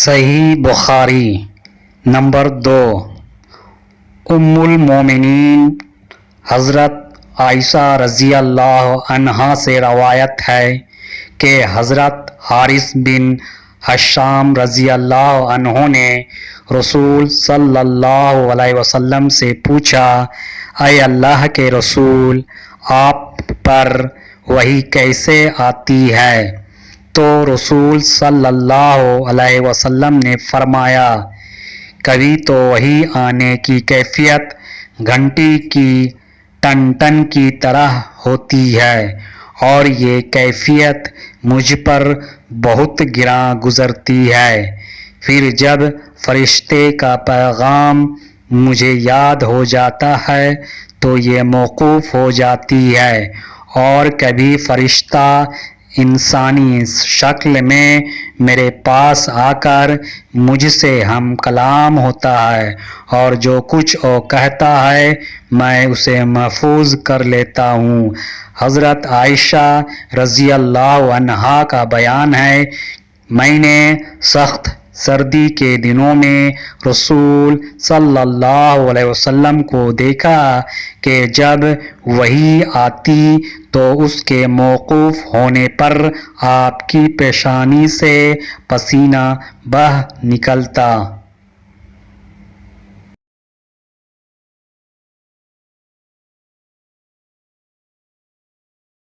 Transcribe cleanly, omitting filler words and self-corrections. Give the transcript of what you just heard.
صحیح بخاری نمبر 2۔ ام المومنین حضرت عائشہ رضی اللہ عنہا سے روایت ہے کہ حضرت حارث بن حشام رضی اللہ عنہ نے رسول صلی اللہ علیہ وسلم سے پوچھا، اے اللہ کے رسول، آپ پر وحی کیسے آتی ہے؟ تو رسول صلی اللہ علیہ وسلم نے فرمایا، کبھی تو وحی آنے کی کیفیت گھنٹی کی ٹن ٹن کی طرح ہوتی ہے، اور یہ کیفیت مجھ پر بہت گراں گزرتی ہے۔ پھر جب فرشتے کا پیغام مجھے یاد ہو جاتا ہے تو یہ موقوف ہو جاتی ہے، اور کبھی فرشتہ انسانی شکل میں میرے پاس آ کر مجھ سے ہم کلام ہوتا ہے، اور جو کچھ وہ کہتا ہے میں اسے محفوظ کر لیتا ہوں۔ حضرت عائشہ رضی اللہ عنہا کا بیان ہے، میں نے سخت سردی کے دنوں میں رسول صلی اللہ علیہ وسلم کو دیکھا کہ جب وحی آتی تو اس کے موقوف ہونے پر آپ کی پیشانی سے پسینہ بہہ نکلتا۔